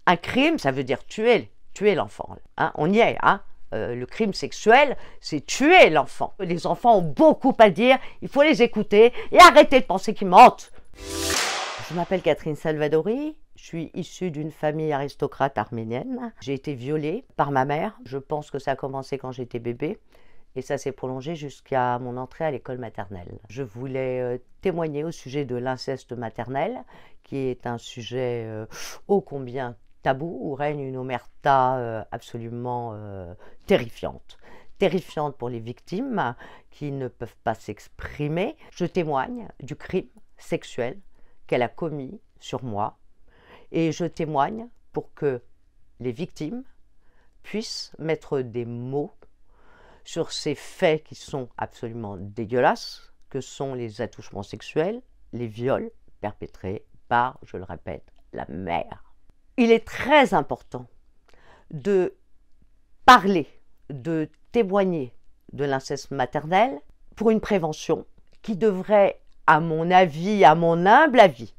Un crime, ça veut dire tuer l'enfant. Hein, on y est, hein. Le crime sexuel, c'est tuer l'enfant. Les enfants ont beaucoup à dire, il faut les écouter et arrêter de penser qu'ils mentent. Je m'appelle Catherine Salvadori, je suis issue d'une famille aristocrate arménienne. J'ai été violée par ma mère. Je pense que ça a commencé quand j'étais bébé et ça s'est prolongé jusqu'à mon entrée à l'école maternelle. Je voulais témoigner au sujet de l'inceste maternel, qui est un sujet ô combien tabou, où règne une omerta absolument terrifiante. Terrifiante pour les victimes qui ne peuvent pas s'exprimer. Je témoigne du crime sexuel qu'elle a commis sur moi et je témoigne pour que les victimes puissent mettre des mots sur ces faits qui sont absolument dégueulasses, que sont les attouchements sexuels, les viols perpétrés par, je le répète, la mère. Il est très important de parler, de témoigner de l'inceste maternel pour une prévention qui devrait, à mon avis, à mon humble avis,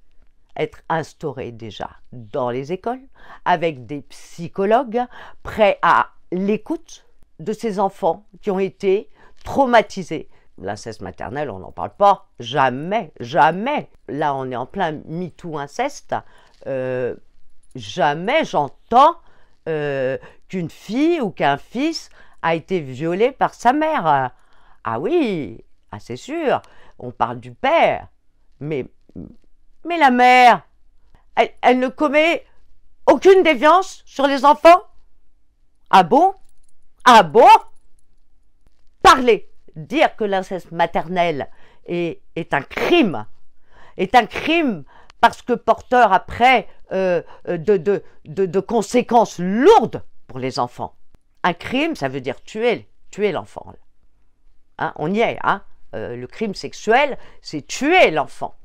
être instaurée déjà dans les écoles avec des psychologues prêts à l'écoute de ces enfants qui ont été traumatisés. L'inceste maternel, on n'en parle pas, jamais, jamais. Là, on est en plein MeToo inceste. Jamais j'entends qu'une fille ou qu'un fils a été violé par sa mère. Ah oui, ah c'est sûr, on parle du père, mais la mère, elle ne commet aucune déviance sur les enfants? Ah bon? Ah bon? Parler, dire que l'inceste maternel est un crime parce que porteur après de conséquences lourdes pour les enfants. Un crime, ça veut dire tuer l'enfant. Hein, on y est, hein. Le crime sexuel, c'est tuer l'enfant.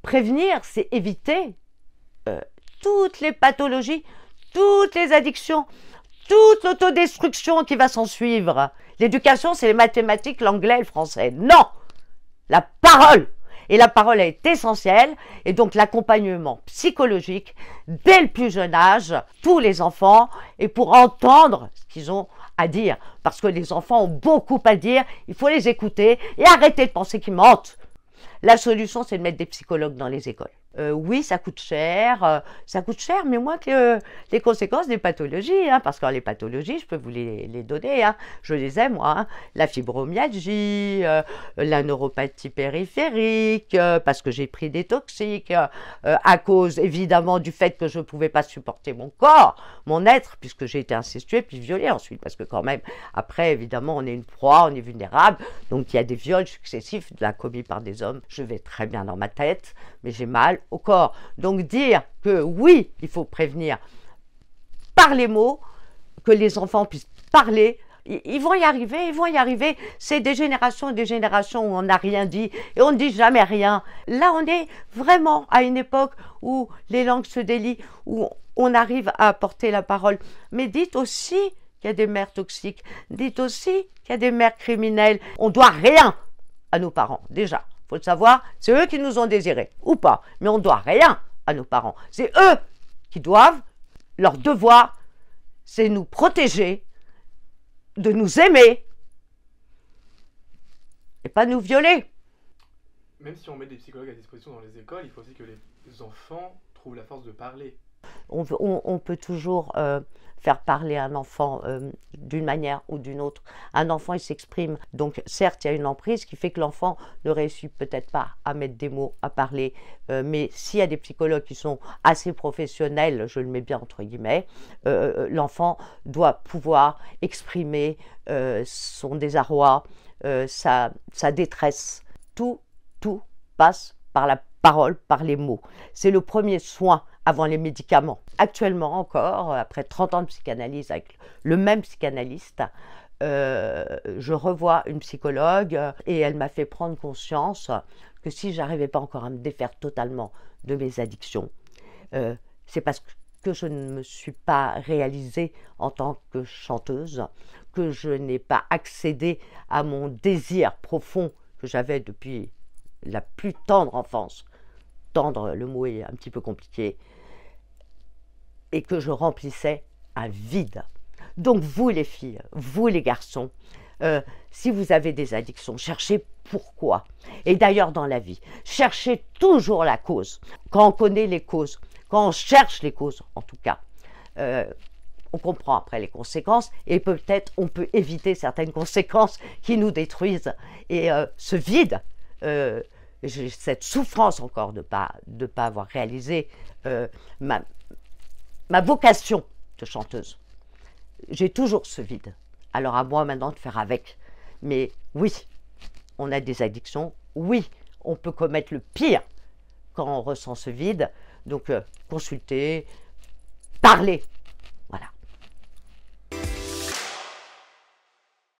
Prévenir, c'est éviter toutes les pathologies, toutes les addictions, toute l'autodestruction qui va s'en suivre. L'éducation, c'est les mathématiques, l'anglais, le français. Non! La parole! Et la parole est essentielle, et donc l'accompagnement psychologique dès le plus jeune âge, tous les enfants, et pour entendre ce qu'ils ont à dire. Parce que les enfants ont beaucoup à dire, il faut les écouter et arrêter de penser qu'ils mentent. La solution, c'est de mettre des psychologues dans les écoles. Oui, ça coûte cher, mais moins que les conséquences des pathologies, hein, parce que les pathologies, je peux vous les donner, hein, je les ai moi, hein, la fibromyalgie, la neuropathie périphérique, parce que j'ai pris des toxiques, à cause évidemment du fait que je ne pouvais pas supporter mon corps, mon être, puisque j'ai été incestuée puis violée ensuite, parce que quand même, après évidemment, on est une proie, on est vulnérable, donc il y a des viols successifs commis par des hommes, je vais très bien dans ma tête, mais j'ai mal au corps. Donc dire que oui, il faut prévenir par les mots, que les enfants puissent parler, ils vont y arriver, c'est des générations et des générations où on n'a rien dit et on ne dit jamais rien. Là, on est vraiment à une époque où les langues se délient, où on arrive à porter la parole. Mais dites aussi qu'il y a des mères toxiques, dites aussi qu'il y a des mères criminelles. On doit rien à nos parents, déjà. Il faut le savoir, c'est eux qui nous ont désirés, ou pas. Mais on ne doit rien à nos parents. C'est eux qui doivent, leur devoir, c'est nous protéger, de nous aimer, et pas nous violer. Même si on met des psychologues à disposition dans les écoles, il faut aussi que les enfants trouvent la force de parler. On peut toujours faire parler un enfant d'une manière ou d'une autre. Un enfant, il s'exprime. Donc, certes, il y a une emprise qui fait que l'enfant ne réussit peut-être pas à mettre des mots, à parler. Mais s'il y a des psychologues qui sont assez professionnels, je le mets bien entre guillemets, l'enfant doit pouvoir exprimer son désarroi, sa détresse. Tout passe par la parole, par les mots. C'est le premier soin avant les médicaments. Actuellement encore, après 30 ans de psychanalyse avec le même psychanalyste, je revois une psychologue et elle m'a fait prendre conscience que si j'arrivais pas encore à me défaire totalement de mes addictions, c'est parce que je ne me suis pas réalisée en tant que chanteuse, que je n'ai pas accédé à mon désir profond que j'avais depuis la plus tendre enfance. Tendre, le mot est un petit peu compliqué. et que je remplissais un vide. Donc vous les filles, vous les garçons, si vous avez des addictions, cherchez pourquoi. Et d'ailleurs dans la vie, cherchez toujours la cause. Quand on connaît les causes, quand on cherche les causes en tout cas, on comprend après les conséquences et peut-être on peut éviter certaines conséquences qui nous détruisent. Et ce vide, j'ai cette souffrance encore de pas avoir réalisé ma vocation de chanteuse. J'ai toujours ce vide. Alors à moi maintenant de faire avec. Mais oui, on a des addictions. Oui, on peut commettre le pire quand on ressent ce vide. Donc consulter, parler